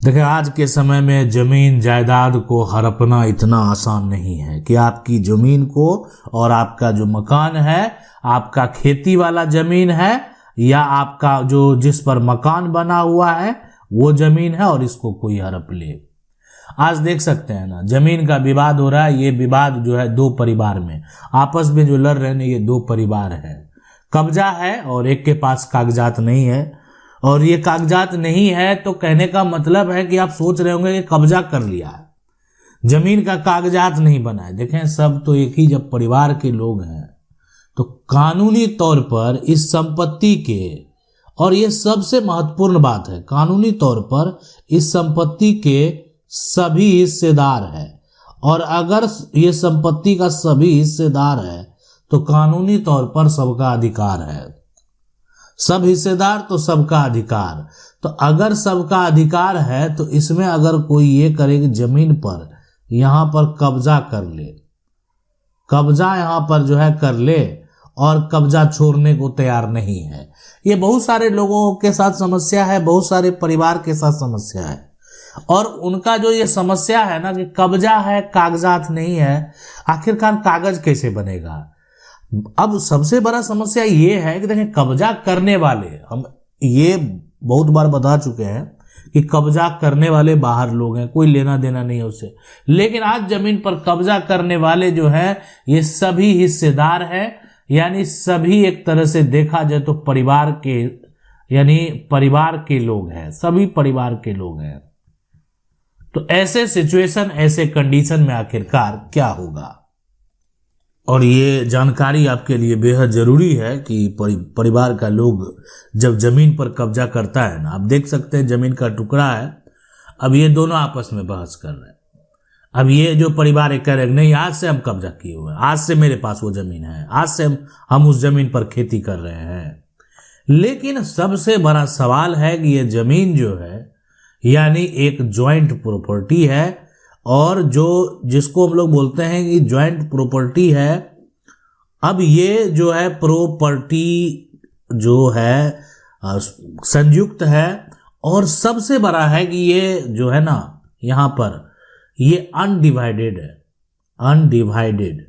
देखिए, आज के समय में जमीन जायदाद को हड़पना इतना आसान नहीं है कि आपकी जमीन को और आपका जो मकान है, आपका खेती वाला जमीन है या आपका जो जिस पर मकान बना हुआ है वो जमीन है और इसको कोई हड़प ले। आज देख सकते हैं ना, जमीन का विवाद हो रहा है। ये विवाद जो है दो परिवार में आपस में जो लड़ रहे हैं, ये दो परिवार है। कब्जा है और एक के पास कागजात नहीं है। और ये कागजात नहीं है तो कहने का मतलब है कि आप सोच रहे होंगे कि कब्जा कर लिया है, जमीन का कागजात नहीं बना है। देखें, सब तो एक ही जब परिवार के लोग हैं तो कानूनी तौर पर इस संपत्ति के, और ये सबसे महत्वपूर्ण बात है, कानूनी तौर पर इस संपत्ति के सभी हिस्सेदार है। और अगर ये संपत्ति का सभी हिस्सेदार है तो कानूनी तौर पर सबका अधिकार है। सब हिस्सेदार तो सबका अधिकार। तो अगर सबका अधिकार है तो इसमें अगर कोई ये करे कि जमीन पर यहां पर कब्जा कर ले, कब्जा यहां पर जो है कर ले और कब्जा छोड़ने को तैयार नहीं है, ये बहुत सारे लोगों के साथ समस्या है, बहुत सारे परिवार के साथ समस्या है। और उनका जो ये समस्या है ना कि कब्जा है, कागजात नहीं है, आखिरकार कागज कैसे बनेगा। अब सबसे बड़ा समस्या ये है कि देखें, कब्जा करने वाले, हम ये बहुत बार बता चुके हैं कि कब्जा करने वाले बाहर लोग हैं, कोई लेना देना नहीं है उससे। लेकिन आज जमीन पर कब्जा करने वाले जो है ये सभी हिस्सेदार हैं, यानी सभी एक तरह से देखा जाए तो परिवार के, यानी परिवार के लोग हैं, सभी परिवार के लोग हैं। तो ऐसे सिचुएशन, ऐसे कंडीशन में आखिरकार क्या होगा। और ये जानकारी आपके लिए बेहद जरूरी है कि परिवार का लोग जब जमीन पर कब्जा करता है ना, आप देख सकते हैं जमीन का टुकड़ा है, अब ये दोनों आपस में बहस कर रहे हैं। अब ये जो परिवार कह रहे हैं नहीं, आज से हम कब्जा किए हुए हैं, आज से मेरे पास वो जमीन है, आज से हम उस जमीन पर खेती कर रहे हैं। लेकिन सबसे बड़ा सवाल है कि ये जमीन जो है यानी एक ज्वाइंट प्रॉपर्टी है, और जो जिसको हम लोग बोलते हैं कि ज्वाइंट प्रॉपर्टी है। अब ये जो है प्रॉपर्टी जो है संयुक्त है, और सबसे बड़ा है कि ये जो है ना यहाँ पर ये अनडिवाइडेड है, अनडिवाइडेड,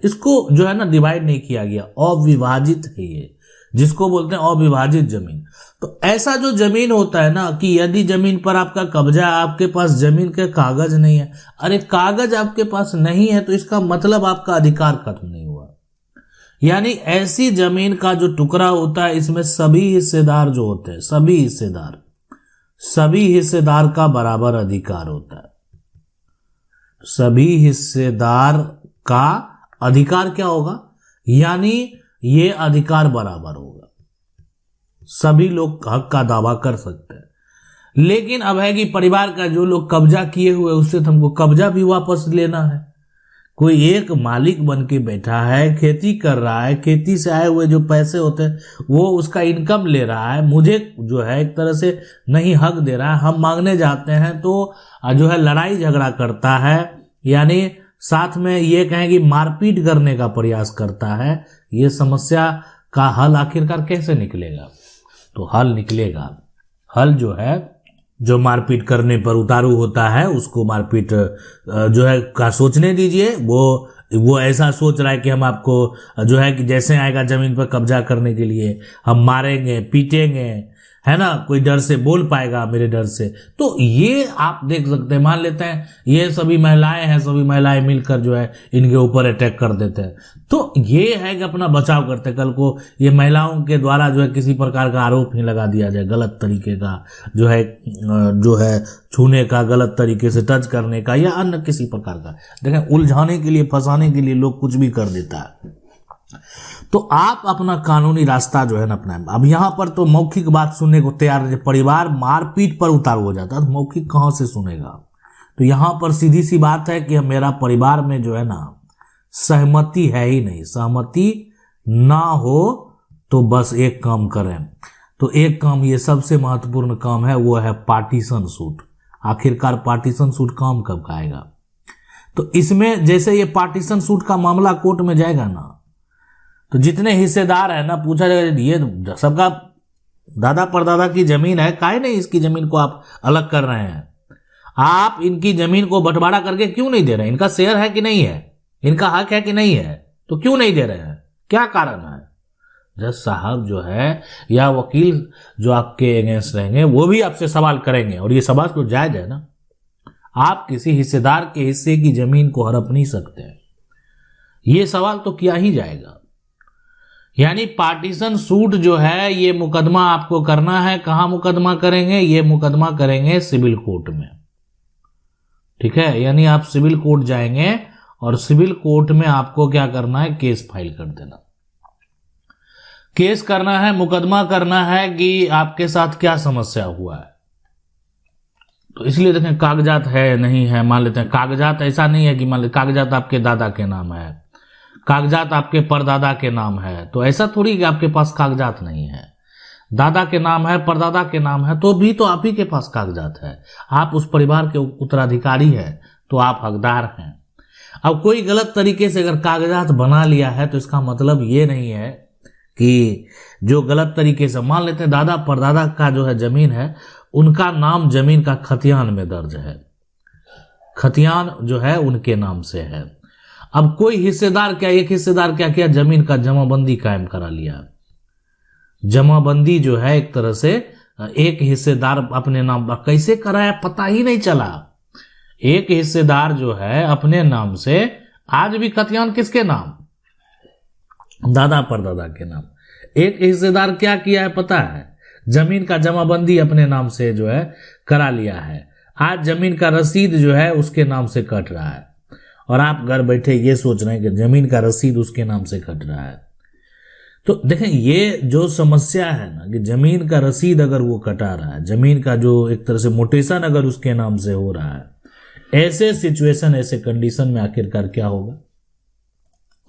इसको जो है ना डिवाइड नहीं किया गया, अविभाजित है ये, जिसको बोलते हैं अविभाजित जमीन। तो ऐसा जो जमीन होता है ना कि यदि जमीन पर आपका कब्जा है, आपके पास जमीन के कागज नहीं है, अरे कागज आपके पास नहीं है तो इसका मतलब आपका अधिकार खत्म नहीं हुआ। यानी ऐसी जमीन का जो टुकड़ा होता है, इसमें सभी हिस्सेदार जो होते हैं, सभी हिस्सेदार का बराबर अधिकार होता है। सभी हिस्सेदार का अधिकार क्या होगा, यानी ये अधिकार बराबर होगा, सभी लोग हक का दावा कर सकते हैं। लेकिन अब है कि परिवार का जो लोग कब्जा किए हुए उससे हमको कब्जा भी वापस लेना है। कोई एक मालिक बन के बैठा है, खेती कर रहा है, खेती से आए हुए जो पैसे होते हैं वो उसका इनकम ले रहा है, मुझे जो है एक तरह से नहीं हक दे रहा है। हम मांगने जाते हैं तो जो है लड़ाई झगड़ा करता है, यानी साथ में ये कहें कि मारपीट करने का प्रयास करता है। ये समस्या का हल आखिरकार कैसे निकलेगा, तो हल निकलेगा, हल जो है, जो मारपीट करने पर उतारू होता है उसको मारपीट जो है का सोचने दीजिए। वो ऐसा सोच रहा है कि हम आपको जो है कि जैसे आएगा जमीन पर कब्जा करने के लिए हम मारेंगे, पीटेंगे, है ना, कोई डर से बोल पाएगा मेरे डर से। तो ये आप देख सकते हैं, मान लेते हैं ये सभी महिलाएं हैं, सभी महिलाएं मिलकर जो है इनके ऊपर अटैक कर देते हैं, तो ये है कि अपना बचाव करते हैं। कल को ये महिलाओं के द्वारा जो है किसी प्रकार का आरोप ही लगा दिया जाए, गलत तरीके का जो है छूने का, गलत तरीके से टच करने का या अन्य किसी प्रकार का। देखें, उलझाने के लिए, फंसाने के लिए लोग कुछ भी कर देता है। तो आप अपना कानूनी रास्ता जो है ना अपनाएं। अब यहाँ पर तो मौखिक बात सुनने को तैयार है, परिवार मारपीट पर उतारू हो जाता है तो मौखिक कहाँ से सुनेगा। तो यहाँ पर सीधी सी बात है कि मेरा परिवार में जो है ना सहमति है ही नहीं, सहमति ना हो तो बस एक काम करें। तो एक काम, ये सबसे महत्वपूर्ण काम है, वो है पार्टीशन सूट। आखिरकार पार्टीशन सूट काम कब आएगा, तो इसमें जैसे ये पार्टीशन सूट का मामला कोर्ट में जाएगा ना, तो जितने हिस्सेदार है ना पूछा जाएगा, ये सबका दादा परदादा की जमीन है, काहे नहीं इसकी जमीन को आप अलग कर रहे हैं? आप इनकी जमीन को बंटवारा करके क्यों नहीं दे रहे हैं? इनका शेयर है कि नहीं है? इनका हक है कि नहीं है? तो क्यों नहीं दे रहे हैं? क्या कारण है? जज साहब जो है या वकील जो आपके अगेंस्ट रहेंगे वो भी आपसे सवाल करेंगे, और ये सवाल तो जायज है ना। आप किसी हिस्सेदार के हिस्से की जमीन को हड़प नहीं सकते, ये सवाल तो किया ही जाएगा। यानी पार्टीशन सूट जो है ये मुकदमा आपको करना है, कहां मुकदमा करेंगे? ये मुकदमा करेंगे सिविल कोर्ट में, ठीक है। यानी आप सिविल कोर्ट जाएंगे और सिविल कोर्ट में आपको क्या करना है? केस फाइल कर देना। केस करना है, मुकदमा करना है कि आपके साथ क्या समस्या हुआ है। तो इसलिए देखें कागजात है नहीं है, मान लेते हैं कागजात ऐसा नहीं है कि मान लेते कागजात आपके दादा के नाम है, कागजात आपके परदादा के नाम है, तो ऐसा थोड़ी कि आपके पास कागजात नहीं है। दादा के नाम है, परदादा के नाम है, तो भी तो आप ही के पास कागजात है। आप उस परिवार के उत्तराधिकारी है, तो आप हकदार हैं। अब कोई गलत तरीके से अगर कागजात बना लिया है तो इसका मतलब ये नहीं है कि जो गलत तरीके से, मान लेते हैं दादा परदादा का जो है जमीन है, उनका नाम जमीन का खतियान में दर्ज है, खतियान जो है उनके नाम से है। अब कोई हिस्सेदार क्या, एक हिस्सेदार क्या किया? जमीन का जमाबंदी कायम करा लिया। जमाबंदी जो है एक तरह से एक हिस्सेदार अपने नाम पर कैसे कराया पता ही नहीं चला। एक हिस्सेदार जो है अपने नाम से, आज भी खतियान किसके नाम? दादा परदादा के नाम। एक हिस्सेदार क्या किया है पता है? जमीन का जमाबंदी अपने नाम से जो है करा लिया है। आज जमीन का रसीद जो है उसके नाम से कट रहा है, और आप घर बैठे ये सोच रहे हैं कि जमीन का रसीद उसके नाम से कट रहा है। तो देखें ये जो समस्या है ना कि जमीन का रसीद अगर वो कटा रहा है, जमीन का जो एक तरह से मोटेशन अगर उसके नाम से हो रहा है, ऐसे सिचुएशन, ऐसे कंडीशन में आखिरकार क्या होगा?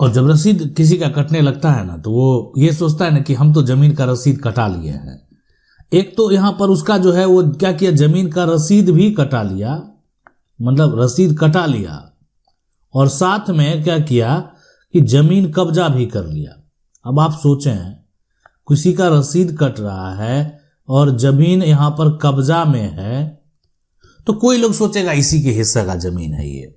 और जब रसीद किसी का कटने लगता है ना तो वो ये सोचता है ना कि हम तो जमीन का रसीद कटा लिए हैं। एक तो यहां पर उसका जो है वो क्या किया, जमीन का रसीद भी कटा लिया, मतलब रसीद कटा लिया, और साथ में क्या किया कि जमीन कब्जा भी कर लिया। अब आप सोचें किसी का रसीद कट रहा है और जमीन यहां पर कब्जा में है, तो कोई लोग सोचेगा इसी के हिस्से का जमीन है ये,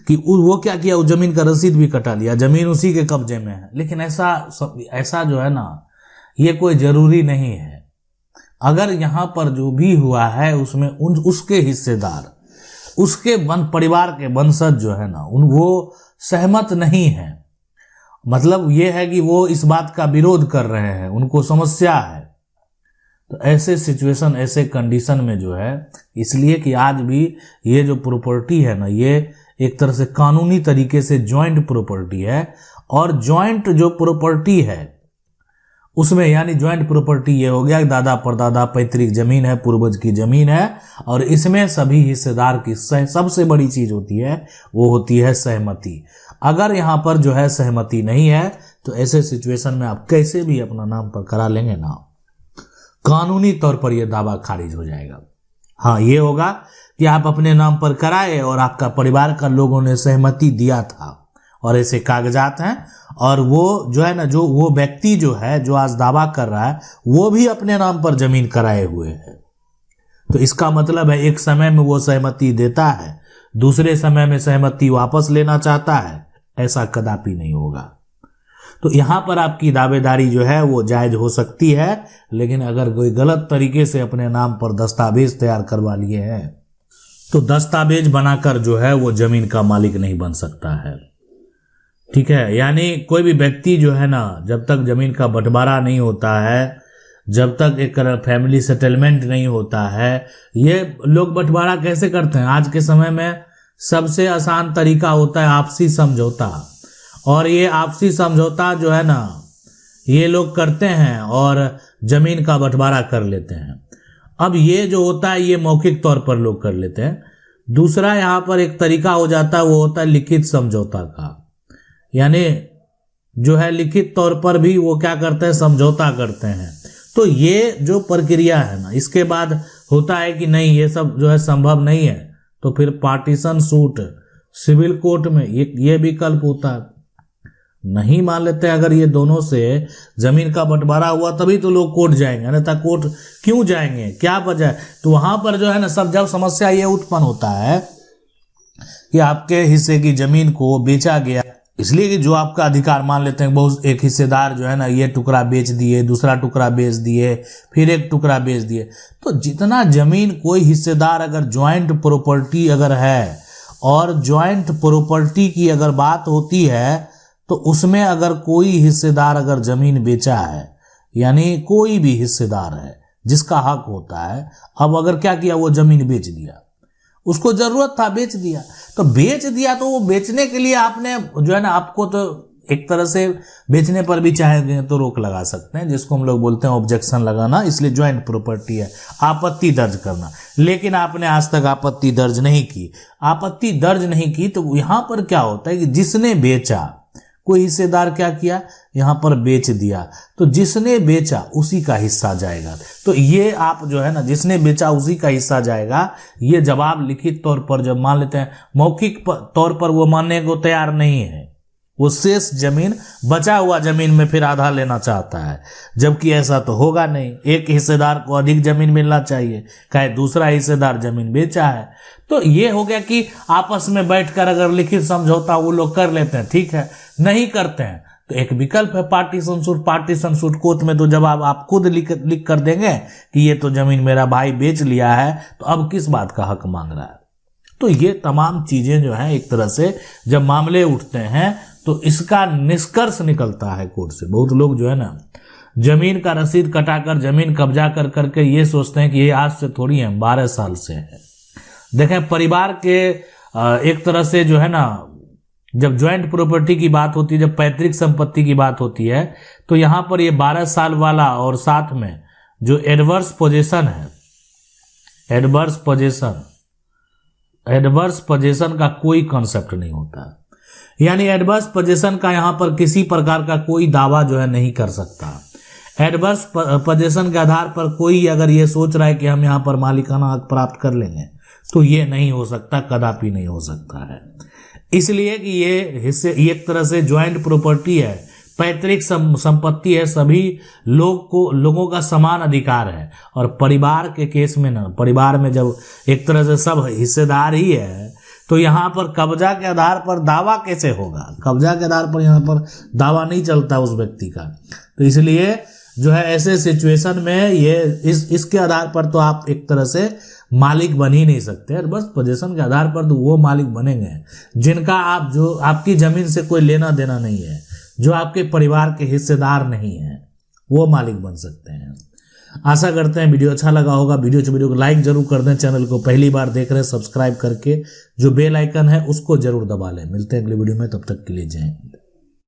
कि वो क्या किया, वो जमीन का रसीद भी कटा लिया, जमीन उसी के कब्जे में है। लेकिन ऐसा जो है ना, ये कोई जरूरी नहीं है। अगर यहां पर जो भी हुआ है उसमें उसके हिस्सेदार, उसके परिवार के वंशज जो है ना, वो सहमत नहीं है, मतलब ये है कि वो इस बात का विरोध कर रहे हैं, उनको समस्या है, तो ऐसे सिचुएशन, ऐसे कंडीशन में जो है, इसलिए कि आज भी ये जो प्रॉपर्टी है ना, ये एक तरह से कानूनी तरीके से जॉइंट प्रॉपर्टी है, और जॉइंट जो प्रॉपर्टी है उसमें, यानी जॉइंट प्रॉपर्टी ये हो गया दादा परदादा पैतृक जमीन है, पूर्वज की जमीन है, और इसमें सभी हिस्सेदार की सबसे बड़ी चीज होती है, वो होती है सहमति। अगर यहाँ पर जो है सहमति नहीं है तो ऐसे सिचुएशन में आप कैसे भी अपना नाम पर करा लेंगे ना, कानूनी तौर पर यह दावा खारिज हो जाएगा। हाँ, ये होगा कि आप अपने नाम पर कराए और आपका परिवार का लोगों ने सहमति दिया था और ऐसे कागजात हैं, और वो जो है ना, जो वो व्यक्ति जो है जो आज दावा कर रहा है वो भी अपने नाम पर जमीन कराए हुए है। तो इसका मतलब है एक समय में वो सहमति देता है, दूसरे समय में सहमति वापस लेना चाहता है, ऐसा कदापि नहीं होगा। तो यहां पर आपकी दावेदारी जो है वो जायज हो सकती है, लेकिन अगर कोई गलत तरीके से अपने नाम पर दस्तावेज तैयार करवा लिए हैं तो दस्तावेज बनाकर जो है वो जमीन का मालिक नहीं बन सकता है, ठीक है। यानी कोई भी व्यक्ति जो है ना, जब तक जमीन का बंटवारा नहीं होता है, जब तक एक फैमिली सेटलमेंट नहीं होता है, ये लोग बंटवारा कैसे करते हैं? आज के समय में सबसे आसान तरीका होता है आपसी समझौता, और ये आपसी समझौता जो है ना, ये लोग करते हैं और जमीन का बंटवारा कर लेते हैं। अब ये जो होता है ये मौखिक तौर पर लोग कर लेते हैं। दूसरा यहाँ पर एक तरीका हो जाता है, वो होता है लिखित समझौता का, यानी जो है लिखित तौर पर भी वो क्या करते हैं, समझौता करते हैं। तो ये जो प्रक्रिया है ना, इसके बाद होता है कि नहीं ये सब जो है संभव नहीं है, तो फिर पार्टीशन सूट सिविल कोर्ट में ये विकल्प होता है। नहीं मान लेते अगर ये दोनों से जमीन का बंटवारा हुआ तभी तो लोग कोर्ट जाएंगे, अन्यथा कोर्ट क्यों जाएंगे, क्या वजह है। तो वहां पर जो है ना सब जब समस्या ये उत्पन्न होता है कि आपके हिस्से की जमीन को बेचा गया, इसलिए कि जो आपका अधिकार मान लेते हैं बहुत एक हिस्सेदार जो है ना ये टुकड़ा बेच दिए, दूसरा टुकड़ा बेच दिए, फिर एक टुकड़ा बेच दिए, तो जितना जमीन कोई हिस्सेदार अगर ज्वाइंट प्रॉपर्टी अगर है और ज्वाइंट प्रॉपर्टी की अगर बात होती है तो उसमें अगर कोई हिस्सेदार अगर जमीन बेचा है, यानी कोई भी हिस्सेदार है जिसका हक होता है, अब अगर क्या किया वो जमीन बेच दिया, उसको जरूरत था बेच दिया, तो बेच दिया तो वो बेचने के लिए आपने जो है ना आपको तो एक तरह से बेचने पर भी चाहे तो रोक लगा सकते हैं, जिसको हम लोग बोलते हैं ऑब्जेक्शन लगाना, इसलिए ज्वाइंट प्रॉपर्टी है, आपत्ति दर्ज करना। लेकिन आपने आज तक आपत्ति दर्ज नहीं की, आपत्ति दर्ज नहीं की तो यहां पर क्या होता है कि जिसने बेचा, कोई हिस्सेदार क्या किया यहां पर बेच दिया, तो जिसने बेचा उसी का हिस्सा जाएगा। तो ये आप जो है ना जिसने बेचा उसी का हिस्सा जाएगा, ये जवाब लिखित तौर पर जब मान लेते हैं, मौखिक तौर पर वो मानने को तैयार नहीं है, वो शेष जमीन बचा हुआ जमीन में फिर आधा लेना चाहता है, जबकि ऐसा तो होगा नहीं, एक हिस्सेदार को अधिक जमीन मिलना चाहिए, कहे दूसरा हिस्सेदार जमीन बेचा है। तो ये हो गया कि आपस में बैठकर अगर लिखित समझौता वो लोग कर लेते हैं, ठीक है, नहीं करते हैं तो एक विकल्प है partition suit. Partition suit court में तो जब आप खुद लिख कर देंगे कि ये तो जमीन मेरा भाई बेच लिया है, तो अब किस बात का हक मांग रहा है। तो ये तमाम चीजें जो है एक तरह से जब मामले उठते हैं तो इसका निष्कर्ष निकलता है कोर्ट से। बहुत लोग जो है ना जमीन का रसीद कटाकर जमीन कब्जा कर करके ये सोचते हैं कि ये आज से थोड़ी है, 12 साल से है। देखें परिवार के एक तरह से जो है ना जब ज्वाइंट प्रॉपर्टी की बात होती है, जब पैतृक संपत्ति की बात होती है, तो यहां पर ये 12 साल वाला और साथ में जो एडवर्स पोजीशन है, एडवर्स पोजीशन का कोई कॉन्सेप्ट नहीं होता, यानी एडवर्स पोजीशन का यहां पर किसी प्रकार का कोई दावा जो है नहीं कर सकता। एडवर्स पोजीशन के आधार पर कोई अगर ये सोच रहा है कि हम यहां पर मालिकाना हक प्राप्त कर लेंगे तो ये नहीं हो सकता, कदापि नहीं हो सकता है। इसलिए कि ये हिस्से एक तरह से ज्वाइंट प्रॉपर्टी है, पैतृक संपत्ति है, सभी लोगों का समान अधिकार है। और परिवार के केस में ना, परिवार में जब एक तरह से सब हिस्सेदार ही है तो यहाँ पर कब्जा के आधार पर दावा कैसे होगा, कब्जा के आधार पर यहाँ पर दावा नहीं चलता उस व्यक्ति का। तो इसलिए जो है ऐसे सिचुएशन में ये इसके आधार पर तो आप एक तरह से मालिक बन ही नहीं सकते, बस पोजीशन के आधार पर तो वो मालिक बनेंगे जिनका आप जो आपकी जमीन से कोई लेना देना नहीं है, जो आपके परिवार के हिस्सेदार नहीं है, वो मालिक बन सकते हैं। आशा करते हैं वीडियो अच्छा लगा होगा। वीडियो को लाइक जरूर कर दें, चैनल को पहली बार देख रहे हैं सब्सक्राइब करके जो बेल आइकन है उसको जरूर दबा लें। मिलते हैं अगले वीडियो में, तब तक के लिए जय हिंद।